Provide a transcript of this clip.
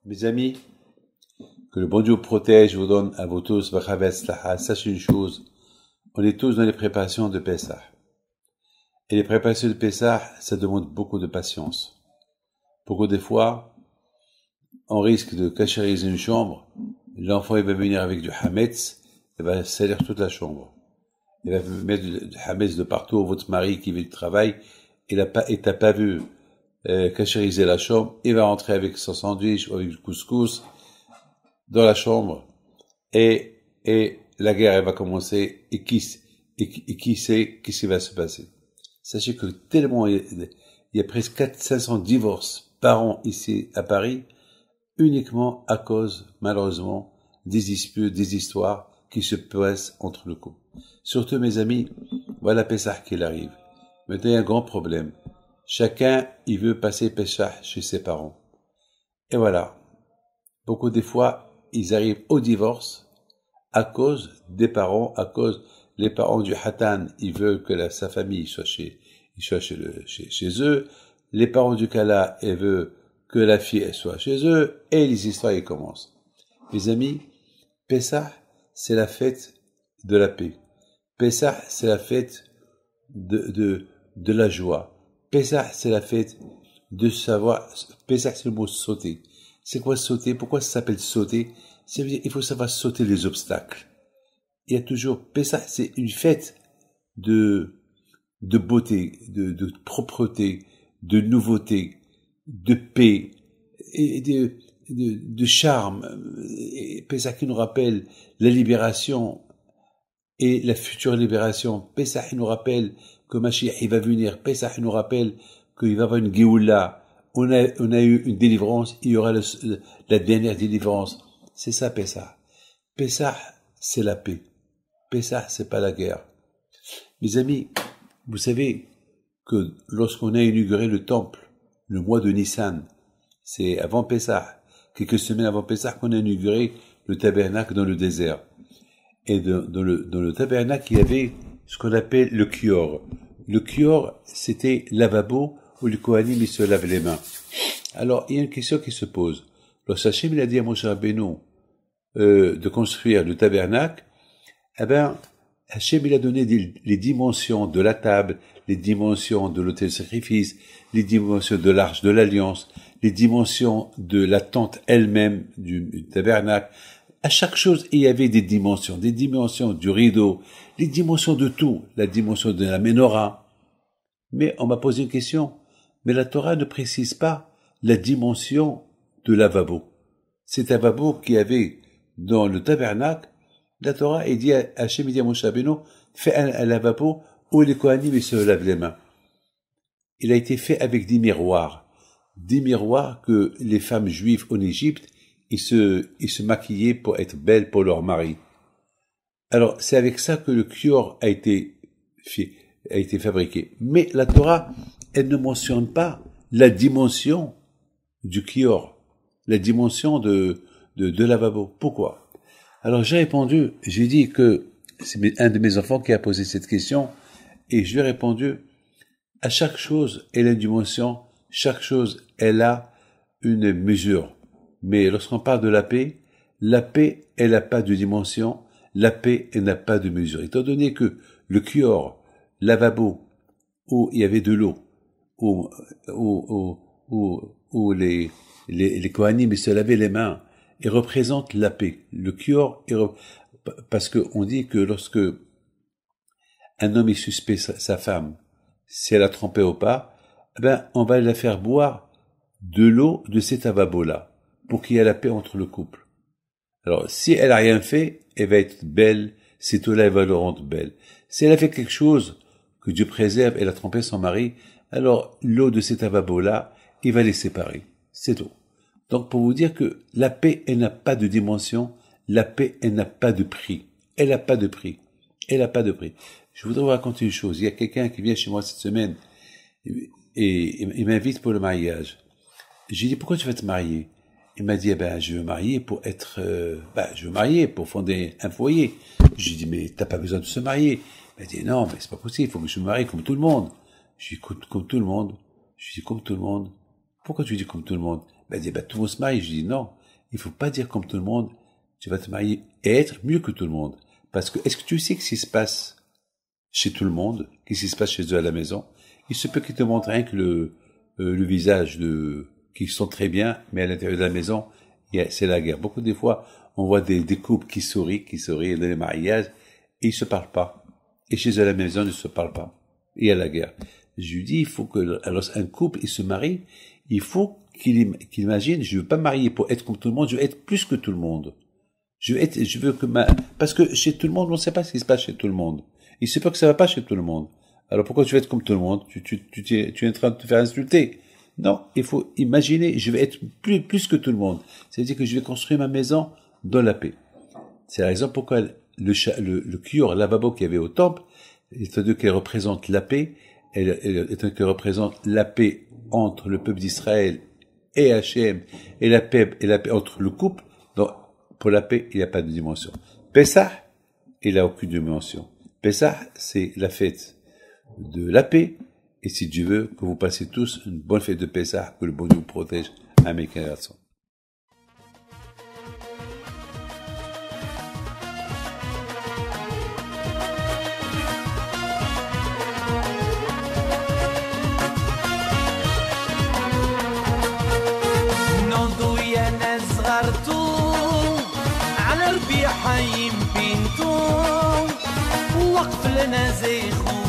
Mes amis, que le bon Dieu vous protège, vous donne à vous tous, sachez une chose, on est tous dans les préparations de Pessah. Et les préparations de Pessah, ça demande beaucoup de patience. Beaucoup de fois, on risque de cachériser une chambre, l'enfant il va venir avec du hametz, il va salir toute la chambre. Il va mettre du hametz de partout, votre mari qui fait le travail, il t'a pas vu cachériser la chambre, il va rentrer avec son sandwich ou avec du couscous dans la chambre, et la guerre elle va commencer, et qui sait qu'est-ce qui va se passer. Sachez que tellement il y a presque 400-500 divorces par an ici à Paris, uniquement à cause, malheureusement, des disputes, des histoires qui se passent entre le couple. Surtout, mes amis, voilà Pessah qui arrive. Maintenant, il y a un grand problème. Chacun, il veut passer Pessah chez ses parents. Et voilà. Beaucoup des fois, ils arrivent au divorce à cause des parents, à cause les parents du Hatan, ils veulent que sa famille soit chez eux. Les parents du Kala, ils veulent que la fille soit chez eux, et les histoires, ils commencent. Mes amis, Pessah, c'est la fête de la paix. Pessah, c'est la fête de la joie. Pessah, c'est la fête de savoir, Pessah, c'est le mot sauter. C'est quoi sauter? Pourquoi ça s'appelle sauter? Ça veut dire, il faut savoir sauter les obstacles. Il y a toujours, Pessah, c'est une fête de beauté, de propreté, de nouveauté, de paix, et de charme. Et Pessah qui nous rappelle la libération et la future libération. Pessah qui nous rappelle que Mashiach il va venir. Pessah qui nous rappelle qu'il va y avoir une Géoula. On a eu une délivrance, il y aura la dernière délivrance. C'est ça Pessah. Pessah, c'est la paix. Pessah, c'est pas la guerre. Mes amis, vous savez que lorsqu'on a inauguré le temple, le mois de Nissan, c'est avant Pessah, quelques semaines avant Pessah qu'on a inauguré le tabernacle dans le désert. Et dans le tabernacle, il y avait ce qu'on appelle le kior. Le kior, c'était lavabo où le Kohanim il se lave les mains. Alors, il y a une question qui se pose. Lorsque Hachem il a dit à Moshe Rabbeinu de construire le tabernacle, eh ben, Hachem il a donné les dimensions de la table, les dimensions de l'autel de sacrifice, les dimensions de l'arche de l'alliance, les dimensions de la tente elle-même du tabernacle. À chaque chose, il y avait des dimensions du rideau, les dimensions de tout, la dimension de la menorah. Mais on m'a posé une question, mais la Torah ne précise pas la dimension de lavabo. Cet lavabo qu'il y avait dans le tabernacle, la Torah est dit à Hachem, il dit à Moshe Rabbeinu, fais un lavabo où les Kohanim ils se lavent les mains. Il a été fait avec 10 miroirs que les femmes juives en Égypte, ils se maquillaient pour être belles pour leur mari. Alors, c'est avec ça que le kior a été fabriqué. Mais la Torah, elle ne mentionne pas la dimension du kior, la dimension de lavabo. Pourquoi? Alors, j'ai dit que c'est un de mes enfants qui a posé cette question, et je lui ai répondu, à chaque chose, elle a une dimension, chaque chose, elle a une mesure. Mais lorsqu'on parle de la paix, elle n'a pas de dimension, la paix, elle n'a pas de mesure. Étant donné que le kior, lavabo, où il y avait de l'eau, où les Kohanim se lavaient les mains, il représente la paix. Le kior, parce qu'on dit que lorsque un homme est suspect sa femme, si elle a trompé ou pas, on va la faire boire de l'eau de cet lavabo-là, pour qu'il y ait la paix entre le couple. Alors, si elle a rien fait, elle va être belle, cette eau-là, elle va le rendre belle. Si elle a fait quelque chose que Dieu préserve, elle a trompé son mari, alors l'eau de cet lavabo-là, il va les séparer. C'est tout. Donc, pour vous dire que la paix, elle n'a pas de dimension, la paix, elle n'a pas de prix. Elle n'a pas de prix. Elle n'a pas de prix. Je voudrais vous raconter une chose. Il y a quelqu'un qui vient chez moi cette semaine. et il m'invite pour le mariage. J'ai dit, pourquoi tu vas te marier? Il m'a dit, je veux marier pour être, je veux marier pour fonder un foyer. J'ai dit, mais t'as pas besoin de se marier. Il m'a dit, non, mais c'est pas possible, il faut que je me marie comme tout le monde. Je dis, comme tout le monde. Je dis, comme tout le monde. Pourquoi tu dis comme tout le monde? Il m'a dit, tout le monde se marie. Je dis, non, il faut pas dire comme tout le monde. Tu vas te marier et être mieux que tout le monde. Parce que, est-ce que tu sais ce qui se passe chez tout le monde? Qu'est-ce qui se passe chez eux à la maison? Il se peut qu'ils te montrent rien que le visage qui sont très bien, mais à l'intérieur de la maison, c'est la guerre. Beaucoup des fois, on voit des couples qui sourient dans les mariages, et ils se parlent pas. Et chez eux à la maison, ils ne se parlent pas. Et il y a la guerre. Je lui dis, il faut que, alors un couple, il se marie, il faut qu'il imagine, je veux pas me marier pour être comme tout le monde, je veux être plus que tout le monde. Parce que chez tout le monde, on ne sait pas ce qui se passe chez tout le monde. Il se peut que ça va pas chez tout le monde. Alors pourquoi tu veux être comme tout le monde? Tu es en train de te faire insulter. Non, il faut imaginer, je vais être plus que tout le monde. C'est-à-dire que je vais construire ma maison dans la paix. C'est la raison pourquoi le kior, lavabo qu'il y avait au temple, étant donné qu'elle représente la paix, étant donné qu'elle représente la paix entre le peuple d'Israël et Hachem, et la paix entre le couple, donc, pour la paix, il n'y a pas de dimension. Pessah, il n'a aucune dimension. Pessah, c'est la fête de la paix, et si Dieu veut que vous passez tous une bonne fête de Pessah, que le bon Dieu vous protège. Amen. على ربيع حيم بنتو وقف لنا زي خو